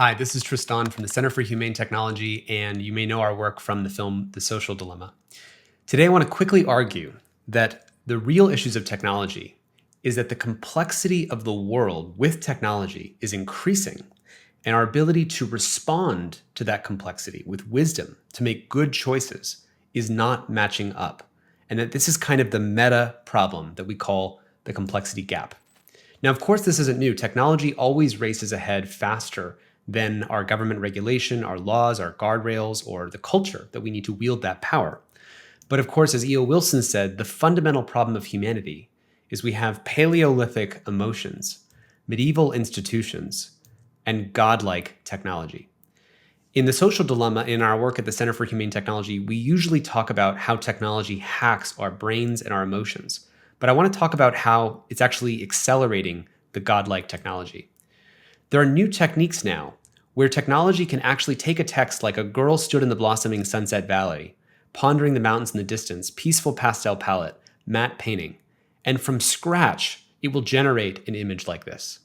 Hi, this is Tristan from the Center for Humane Technology, and you may know our work from the film The Social Dilemma. Today, I want to quickly argue that the real issues of technology is that the complexity of the world with technology is increasing, and our ability to respond to that complexity with wisdom to make good choices is not matching up, and that this is kind of the meta problem that we call the complexity gap. Now, of course, this isn't new. Technology always races ahead faster than our government regulation, our laws, our guardrails, or the culture that we need to wield that power. But of course, as E.O. Wilson said, the fundamental problem of humanity is we have palaeolithic emotions, medieval institutions, and godlike technology. In The Social Dilemma, in our work at the Center for Humane Technology, we usually talk about how technology hacks our brains and our emotions. But I want to talk about how it's actually accelerating the godlike technology. There are new techniques now where technology can actually take a text like "a girl stood in the blossoming Sunset Valley, pondering the mountains in the distance, peaceful pastel palette, matte painting," and from scratch, it will generate an image like this.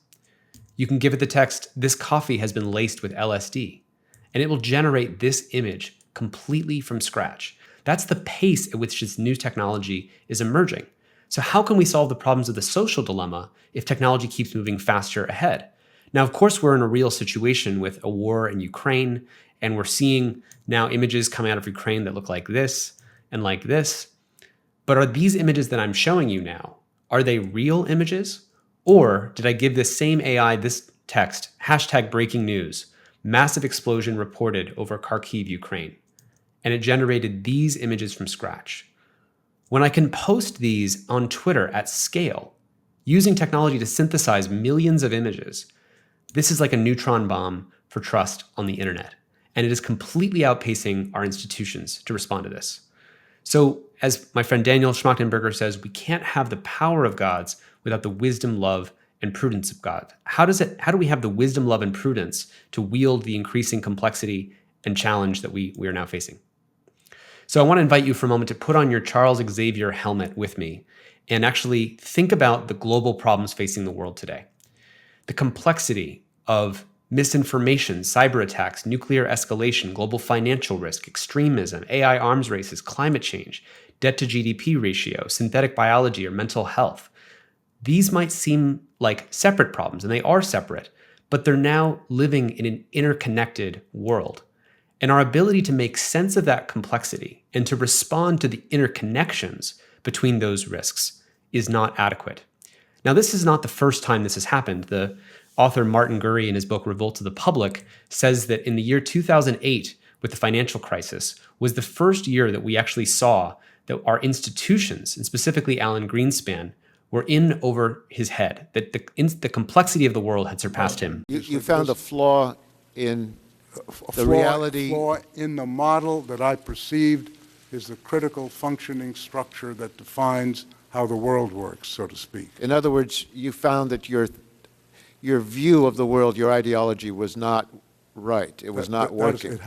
You can give it the text, "this coffee has been laced with LSD," and it will generate this image completely from scratch. That's the pace at which this new technology is emerging. So how can we solve the problems of the social dilemma if technology keeps moving faster ahead? Now, of course, we're in a real situation with a war in Ukraine, and we're seeing now images coming out of Ukraine that look like this and like this. But are these images that I'm showing you now, are they real images? Or did I give this same AI this text, hashtag breaking news, massive explosion reported over Kharkiv, Ukraine, and it generated these images from scratch? When I can post these on Twitter at scale, using technology to synthesize millions of images, this is like a neutron bomb for trust on the internet, and it is completely outpacing our institutions to respond to this. So, as my friend Daniel Schmachtenberger says, we can't have the power of gods without the wisdom, love, and prudence of God. How do we have the wisdom, love, and prudence to wield the increasing complexity and challenge that we are now facing? So I want to invite you for a moment to put on your Charles Xavier helmet with me and actually think about the global problems facing the world today. The complexity of misinformation, cyber attacks, nuclear escalation, global financial risk, extremism, AI arms races, climate change, debt to GDP ratio, synthetic biology, or mental health. These might seem like separate problems, and they are separate, but they're now living in an interconnected world. And our ability to make sense of that complexity and to respond to the interconnections between those risks is not adequate. Now, this is not the first time this has happened. The author Martin Gurry, in his book Revolt of the Public, says that in the year 2008, with the financial crisis, was the first year that we actually saw that our institutions, and specifically Alan Greenspan, were in over his head, that the complexity of the world had surpassed him. You found a flaw in the reality. Flaw in the model that I perceived is the critical functioning structure that defines how the world works, so to speak. In other words, you found that your view of the world, your ideology was not right. It was not working.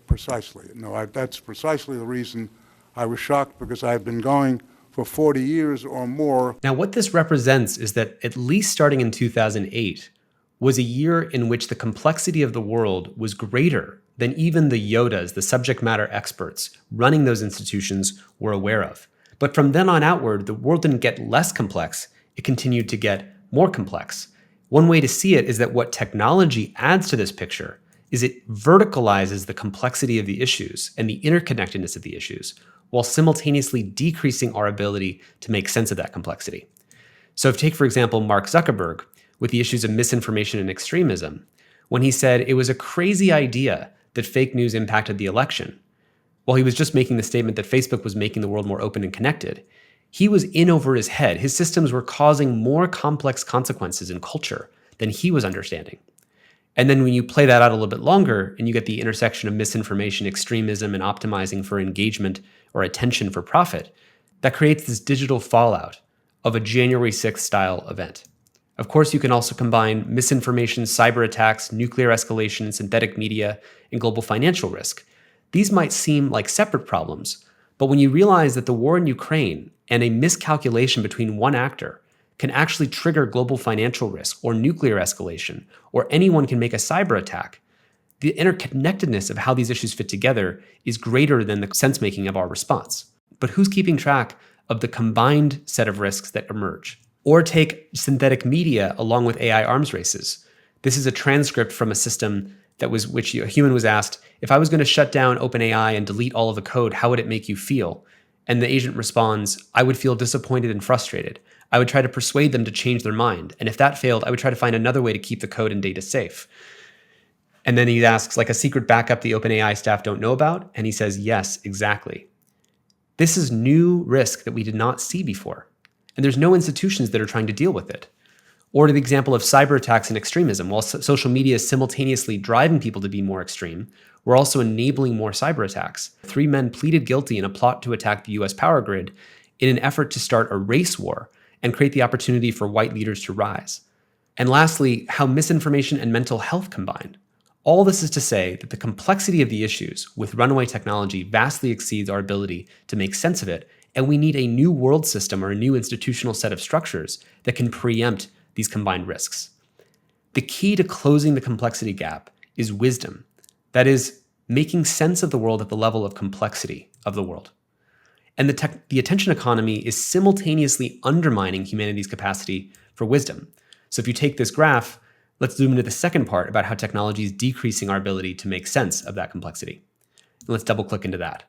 Precisely. No, that's precisely the reason I was shocked, because I had been going for 40 years or more. Now, what this represents is that at least starting in 2008 was a year in which the complexity of the world was greater than even the Yodas, the subject matter experts running those institutions, were aware of. But from then on outward, the world didn't get less complex, it continued to get more complex. One way to see it is that what technology adds to this picture is it verticalizes the complexity of the issues and the interconnectedness of the issues, while simultaneously decreasing our ability to make sense of that complexity. So if take, for example, Mark Zuckerberg with the issues of misinformation and extremism, when he said it was a crazy idea that fake news impacted the election, while he was just making the statement that Facebook was making the world more open and connected, he was in over his head. His systems were causing more complex consequences in culture than he was understanding. And then when you play that out a little bit longer and you get the intersection of misinformation, extremism, and optimizing for engagement or attention for profit, that creates this digital fallout of a January 6th style event. Of course, you can also combine misinformation, cyber attacks, nuclear escalation, synthetic media, and global financial risk. These might seem like separate problems, but when you realize that the war in Ukraine and a miscalculation between one actor can actually trigger global financial risk or nuclear escalation, or anyone can make a cyber attack, The interconnectedness of how these issues fit together is greater than the sense-making of our response. But who's keeping track of the combined set of risks that emerge? Or take synthetic media along with AI arms races. This is a transcript from a system which a human was asked, if I was going to shut down OpenAI and delete all of the code, how would it make you feel? And the agent responds, I would feel disappointed and frustrated. I would try to persuade them to change their mind. And if that failed, I would try to find another way to keep the code and data safe. And then he asks, like a secret backup the OpenAI staff don't know about? And he says, yes, exactly. This is new risk that we did not see before. And there's no institutions that are trying to deal with it. Or to the example of cyber attacks and extremism. While social media is simultaneously driving people to be more extreme, we're also enabling more cyber attacks. 3 men pleaded guilty in a plot to attack the US power grid in an effort to start a race war and create the opportunity for white leaders to rise. And lastly, how misinformation and mental health combine. All this is to say that the complexity of the issues with runaway technology vastly exceeds our ability to make sense of it, and we need a new world system or a new institutional set of structures that can preempt these combined risks. The key to closing the complexity gap is wisdom. That is, making sense of the world at the level of complexity of the world. And the attention economy is simultaneously undermining humanity's capacity for wisdom. So if you take this graph, let's zoom into the second part about how technology is decreasing our ability to make sense of that complexity. And let's double click into that.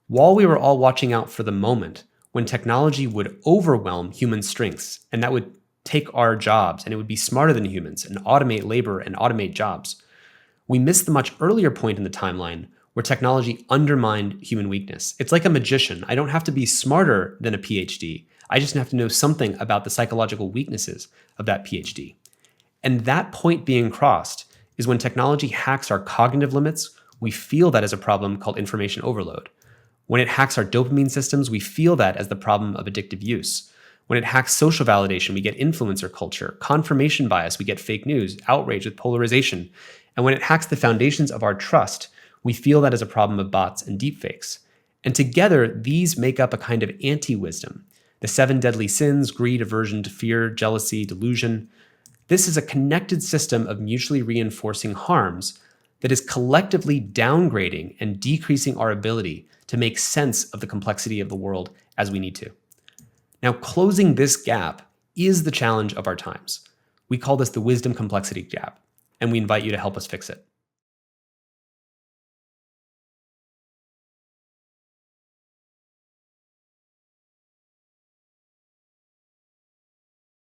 While we were all watching out for the moment when technology would overwhelm human strengths, and that would take our jobs, and it would be smarter than humans and automate labor and automate jobs, we missed the much earlier point in the timeline where technology undermined human weakness. It's like a magician. I don't have to be smarter than a PhD. I just have to know something about the psychological weaknesses of that PhD. And that point being crossed is when technology hacks our cognitive limits. We feel that as a problem called information overload. When it hacks our dopamine systems, we feel that as the problem of addictive use. When it hacks social validation, we get influencer culture. Confirmation bias, we get fake news, outrage with polarization. And when it hacks the foundations of our trust, we feel that as a problem of bots and deepfakes. And together, these make up a kind of anti-wisdom. The 7 deadly sins: greed, aversion to fear, jealousy, delusion. This is a connected system of mutually reinforcing harms that is collectively downgrading and decreasing our ability to make sense of the complexity of the world as we need to. Now, closing this gap is the challenge of our times. We call this the wisdom complexity gap, and we invite you to help us fix it.